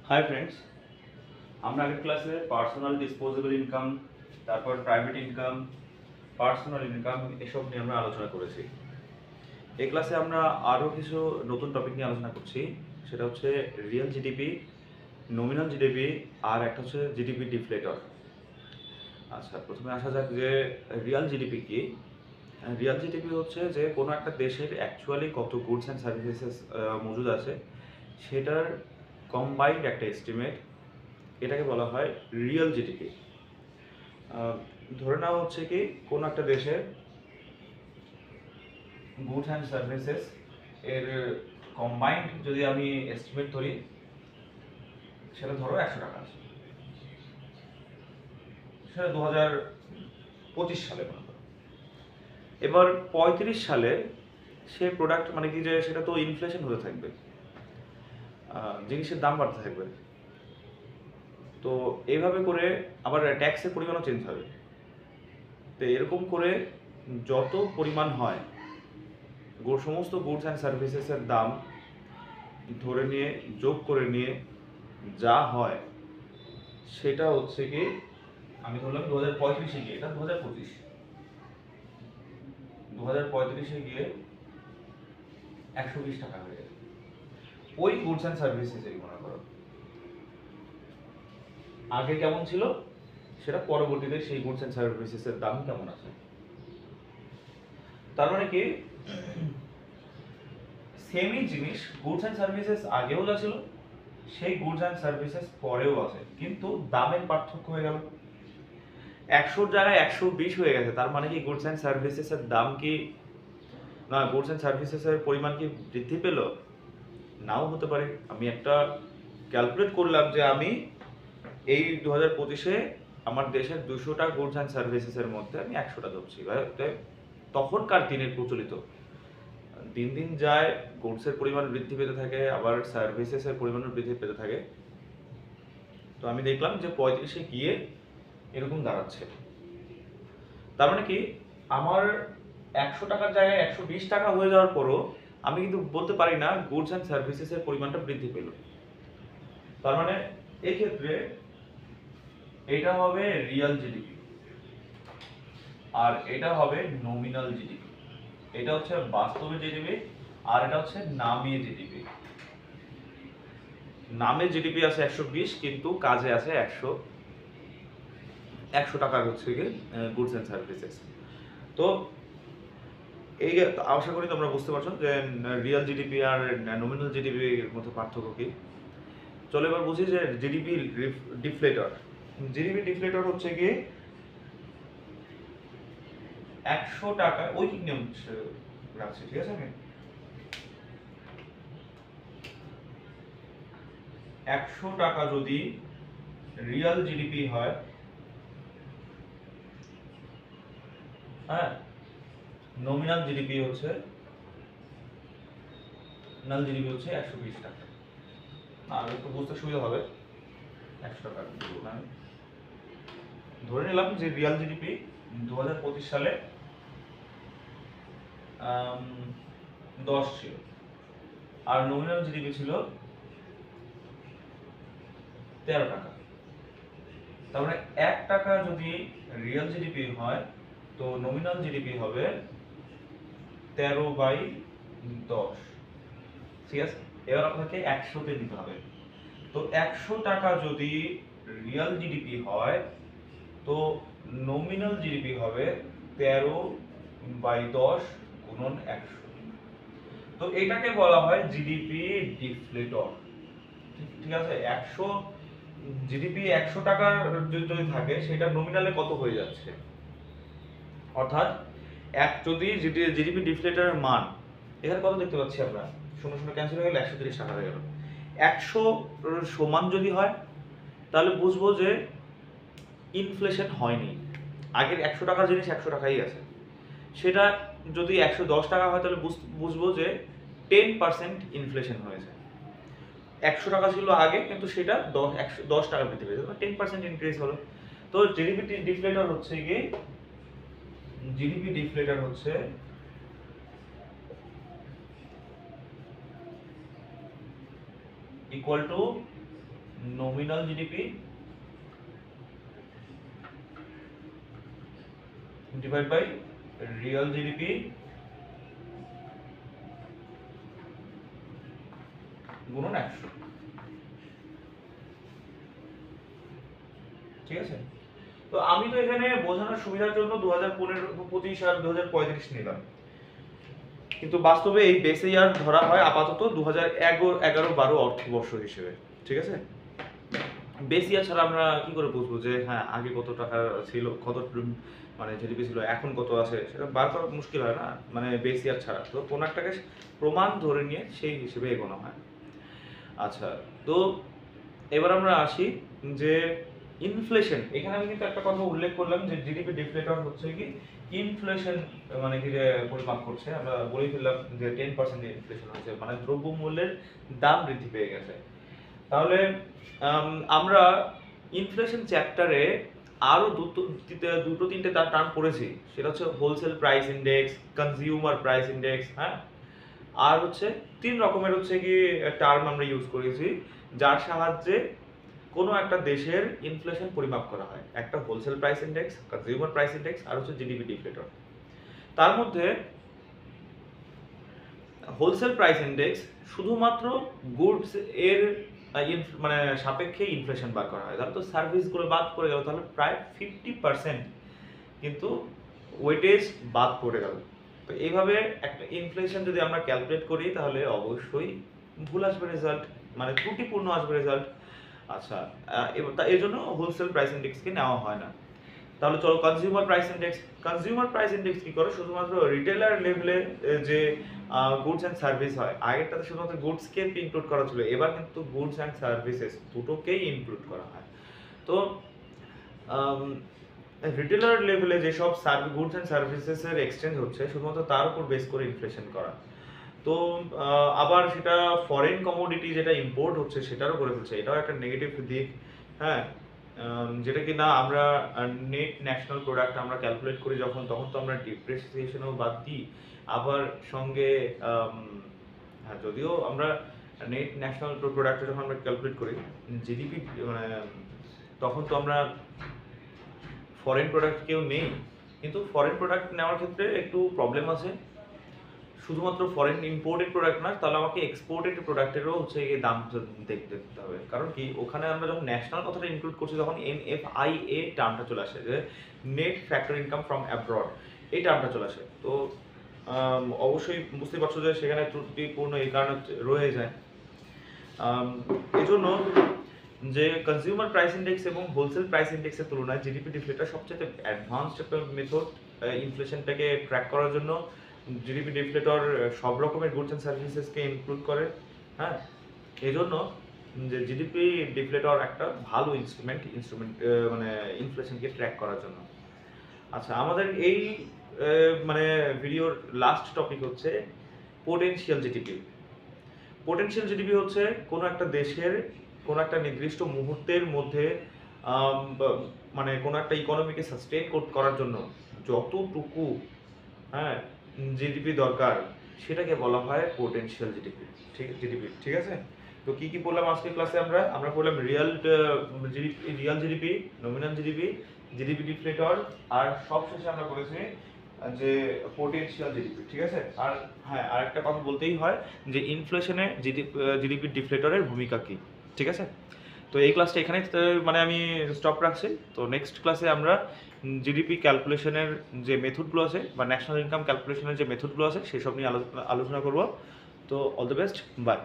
Hi friends, আমরা আগের ক্লাসে পার্সোনাল ডিসপোজেবল ইনকাম, তারপর প্রাইভেট ইনকাম, পার্সোনাল ইনকাম এসব নিয়ে আমরা আলোচনা করেছি। এই ক্লাসে আমরা আরও কিছু নতুন টপিক নিয়ে আলোচনা করছি। সেটা হচ্ছে রিয়েল জিডিপি, নমিনাল জিডিপি, আর একটা হচ্ছে জিডিপি ডিফ্লেটর। আচ্ছা, প্রথমে আসা যাক যে রিয়াল জিডিপি কি। রিয়াল জিডিপি হচ্ছে যে কোনো একটা দেশের অ্যাকচুয়ালি কত গুডস অ্যান্ড সার্ভিসেস মজুদ আছে সেটার কম্বাইন্ড একটা এস্টিমেট। এটাকে বলা হয় রিয়েল জিডিপি। ধরে নেওয়া হচ্ছে কি কোনো একটা দেশের গুডস অ্যান্ড সার্ভিসেস এর কম্বাইন্ড যদি আমি এস্টিমেট ধরি, সেটা ধরো 100 টাকা আছে, সেটা 2025 সালে মনে করো। এবার 35 সালে সে প্রোডাক্ট মানে কি যে সেটা তো ইনফ্লেশন হতে থাকবে, জিনিসের দাম বাড়তে থাকবে। তো এইভাবে করে আবার ট্যাক্সের পরিমাণও চেঞ্জ হবে। তো এরকম করে যত পরিমাণ হয় সমস্ত গুডস অ্যান্ড সার্ভিসেসের দাম ধরে নিয়ে যোগ করে নিয়ে যা হয় সেটা হচ্ছে কি, আমি ধরলাম 2035-এ গিয়ে, এটা 2025, 2035-এ গিয়ে 120 টাকা হয়ে যাবে ওই গুডস অ্যান্ড সার্ভিসেসেরই। মনে করো আগে কেমন ছিল সেটা পরবর্তীতে সেই গুডস অ্যান্ড সার্ভিসেসের দাম কেমন আছে। তার মানে কি সেমই জিনিস গুডস অ্যান্ড সার্ভিসেস আগেও যা ছিল সেই গুডস অ্যান্ড সার্ভিসেস পরেও আছে, কিন্তু দামের পার্থক্য হয়ে গেল। 100-র জায়গায় 120 হয়ে গেছে। তার মানে কি গুডস অ্যান্ড সার্ভিসেসের দাম কি না, গুডস অ্যান্ড সার্ভিসেসের পরিমাণ কি বৃদ্ধি পেল? নাও হতে পারে। আমি একটা ক্যালকুলেট করলাম যে আমি এই 2025-এ আমার দেশের 200টা গুডস অ্যান্ড সার্ভিসেসের মধ্যে আমি 100টা ধরছি। তখনকার দিনের প্রচলিত, দিন দিন যায় গুডসের পরিমাণ বৃদ্ধি পেতে থাকে, আবার সার্ভিসেসের পরিমাণও বৃদ্ধি পেতে থাকে। তো আমি দেখলাম যে 35-এ গিয়ে এরকম দাঁড়াচ্ছে। তার মানে কি আমার 100 টাকার জায়গায় 120 টাকা হয়ে যাওয়ার পরও আমি কিন্তু বলতে পারি না গুডস অ্যান্ড সার্ভিসেসের পরিমাণটা বৃদ্ধি পেল। তার মানে এই ক্ষেত্রে এটা হবে রিয়াল জিডিপি আর এটা হবে নমিনাল জিডিপি। এটা হচ্ছে বাস্তবে জিডিপি আর এটা হচ্ছে নামে জিডিপি। নামে জিডিপি আছে 120, কিন্তু কাজে আছে 100 টাকার হচ্ছে গিয়ে গুডস অ্যান্ড সার্ভিসেস। তো এই আশা করি তোমরা বুঝতে পারছো যে রিয়াল জিডিপি আর নমিনাল জিডিপির মধ্যে পার্থক্য কি। চলো এবার বুঝি যে জিডিপি ডিফ্লেটর। জিডিপি ডিফ্লেটর হচ্ছে গিয়ে 100 টাকা ঐকিক নিয়ম রাখছি, ঠিক আছে। আমি 100 টাকা যদি রিয়াল জিডিপি হয়, হ্যাঁ, নমিনাল জিডিপি হচ্ছে 120 টাকা। আর একটু বুঝতে সুবিধা হবে, 100 টাকা আমি ধরে নিলাম যে রিয়াল জিডিপি 2025 সালে 10 ছিল আর নমিনাল জিডিপি ছিল 13 টাকা। তার মানে 1 টাকা যদি রিয়াল জিডিপি হয় তো নমিনাল জিডিপি হবে 13/10, ঠিক আছে। এবার আপনাকে 100-তে দিতে হবে। তো 100 টাকা যদি রিয়াল জিডিপি হয় তো নমিনাল জিডিপি হবে 13/10 গুণন 100। তো এটাকে বলা হয় জিডিপি ডিফ্লেটর, ঠিক আছে। 100 জিডিপি 100 টাকার যদি থাকে সেটা নমিনালে কত হয়ে যাচ্ছে, অর্থাৎ যদি জিডিপি ডিফ্লেটরের মান এখানে কত দেখতে পাচ্ছি আমরা, 0 ক্যান্সেল হয়ে গেল, 130 টাকা হয়ে গেল। 100 সমান যদি হয় তাহলে বুঝবো যে ইনফ্লেশন হয়নি, আগের 100 টাকার জিনিস 100 টাকাই আছে। সেটা যদি 110 টাকা হয় তাহলে বুঝবো যে 10% ইনফ্লেশন হয়েছে। 100 টাকা ছিল আগে, কিন্তু সেটা 10 টাকা বৃদ্ধি পেয়েছে, 10% ইনক্রিজ হলো। তো জিডিপি ডিফ্লেটর হচ্ছে কি, জিডিপি ডিফ্লেটর হচ্ছে equal to nominal GDP divide by real GDP গুণন 100। ঠিক আছে, তো আমি তো এখানে বোঝানোর সুবিধার জন্য 2015-25 আর 2035 নিলাম, কিন্তু বাস্তবে এই বেস ইয়ার ধরা হয় আপাতত 2011-12 অর্থবর্ষ হিসেবে। ঠিক আছে, বেস ইয়ার ছাড়া আমরা কি করে বুঝবো যে হ্যাঁ আগে কত টাকা ছিল, কত মানে জিডিপি ছিল, এখন কত আছে, সেটা বার করা মুশকিল হয় না মানে বেস ইয়ার ছাড়া। তো কোন একটাকে প্রমাণ ধরে নিয়ে সেই হিসেবে এগোনো হয়। আচ্ছা, তো এবার আমরা আসি যে ইনফ্লেশন। এখানে আমি কিন্তু একটা কথা উল্লেখ করলাম যে জিডিপি ডিফলেটর হচ্ছে কি ইনফ্লেশন মানে কি যে পরিমাপ করছে। আমরা বলেই ফেললাম যে 10% ইনফ্লেশন হচ্ছে, মানে দ্রব্যমূল্যের দাম বৃদ্ধি পেয়ে গেছে। তাহলে আমরা ইনফ্লেশন চ্যাপ্টারে আরো দুটো তিনটে তার টার্ম পড়েছি, সেটা হচ্ছে wholesale price index, consumer price index, হ্যাঁ, আর হচ্ছে 3 রকমের হচ্ছে কি টার্ম আমরা ইউজ করেছি যার সাহায্যে কোনো একটা দেশের ইনফ্লেশন পরিমাপ করা হয়। একটা wholesale price index, consumer price index, আর হচ্ছে জিডিপি ডিফলেটর। তার মধ্যে হোলসেল প্রাইস ইন্ডেক্স শুধুমাত্র গুডস এর মানে সাপেক্ষে ইনফ্লেশন বার করা হয়। তাহলে তো সার্ভিসগুলো বাদ পড়ে গেল, তাহলে প্রায় 50% কিন্তু ওয়েটেজ বাদ পড়ে গেল। তো এইভাবে একটা ইনফ্লেশন যদি আমরা ক্যালকুলেট করি তাহলে অবশ্যই ভুল আসবে রেজাল্ট, মানে ত্রুটিপূর্ণ আসবে রেজাল্ট। আচ্ছা, এর জন্য হোলসেল প্রাইস ইন্ডেক্সকে নেওয়া হয় না। তাহলে চলো consumer price index. Consumer price index কি করে, শুধুমাত্র রিটেলার লেভেলে যে গুডস অ্যান্ড সার্ভিস হয়, আগেরটাতে শুধুমাত্র গুডসকে ইনক্লুড করা ছিল, এবার কিন্তু গুডস অ্যান্ড সার্ভিসেস দুটোকেই ইনক্লুড করা হয়। তো রিটেলার লেভেলে যেসব গুডস অ্যান্ড সার্ভিসেসের এক্সচেঞ্জ হচ্ছে শুধুমাত্র তার উপর বেস করে ইনফ্লেশন করা। তো আবার সেটা ফরেন কমোডিটি যেটা ইম্পোর্ট হচ্ছে সেটারও করে ফেলছে, এটাও একটা নেগেটিভ দিক। হ্যাঁ, যেটা কি না আমরা নেট ন্যাশনাল প্রোডাক্ট আমরা ক্যালকুলেট করি যখন, তখন তো আমরা ডিপ্রিসিয়েশনও বাদ দিই, আবার সঙ্গে হ্যাঁ যদিও আমরা নেট ন্যাশনাল প্রোডাক্ট যখন আমরা ক্যালকুলেট করি জিডিপি মানে তখন তো আমরা ফরেন প্রোডাক্ট কেউ নেই, কিন্তু ফরেন প্রোডাক্ট নেওয়ার ক্ষেত্রে একটু প্রবলেম আছে। শুধুমাত্র ফরেন ইম্পোর্টেড প্রোডাক্ট না, তাহলে আমাকে এক্সপোর্টেড প্রোডাক্টেরও হচ্ছে এই দাম দেখতে হবে। কারণ কি ওখানে আমরা যখন ন্যাশনাল কথাটা ইনক্লুড করছি তখন NFIA টার্মটা চলে আসে, যে net factor income from abroad, এই টার্মটা চলে আসে। তো অবশ্যই বুঝতে পারছো যে সেখানে ত্রুটিপূর্ণ এই কারণে রয়ে যায়। এই জন্য যে কনজিউমার প্রাইস ইন্ডেক্স এবং হোলসেল প্রাইস ইন্ডেক্সের তুলনায় জিডিপি ডিফলেটর সবচেয়ে অ্যাডভান্সড একটা মেথড ইনফ্লেশনটাকে ট্র্যাক করার জন্য। জিডিপি ডিফলেটর সব রকমের গুডস অ্যান্ড সার্ভিসেসকে ইনক্লুড করে। হ্যাঁ, এই জন্য যে জিডিপি ডিফলেটর একটা ভালো ইনস্ট্রুমেন্ট মানে ইনফ্লেশনকে ট্র্যাক করার জন্য। আচ্ছা, আমাদের এই মানে ভিডিওর লাস্ট টপিক হচ্ছে পোটেনশিয়াল জিডিপি। পোটেনশিয়াল জিডিপি হচ্ছে কোনো একটা দেশের কোনো একটা নির্দিষ্ট মুহূর্তের মধ্যে মানে কোনো একটা ইকোনমিকে সাস্টেইন করার জন্য যতটুকু হ্যাঁ জিডিপি দরকার সেটাকে বলা হয় পোটেনশিয়াল জিডিপি। ঠিক আছে, তো কি কি পড়লাম আজকের ক্লাসে? আমরা পড়লাম real GDP, nominal GDP, GDP deflator, আর সবশেষে আমরা করেছি যে পোটেনশিয়াল জিডিপি। ঠিক আছে, আর হ্যাঁ আরেকটা কথা বলতেই হয় যে ইনফ্লেশনে জিডিপি ডিফলেটরের ভূমিকা কি। ঠিক আছে, তো এই ক্লাসটা এখানে মানে আমি স্টপ রাখছি। তো নেক্সট ক্লাসে আমরা জিডিপি ক্যালকুলেশনের যে মেথডগুলো আছে বা ন্যাশনাল ইনকাম ক্যালকুলেশনের যে মেথডগুলো আছে সেসব নিয়ে আলোচনা করব। তো অল দ্য বেস্ট, বাই।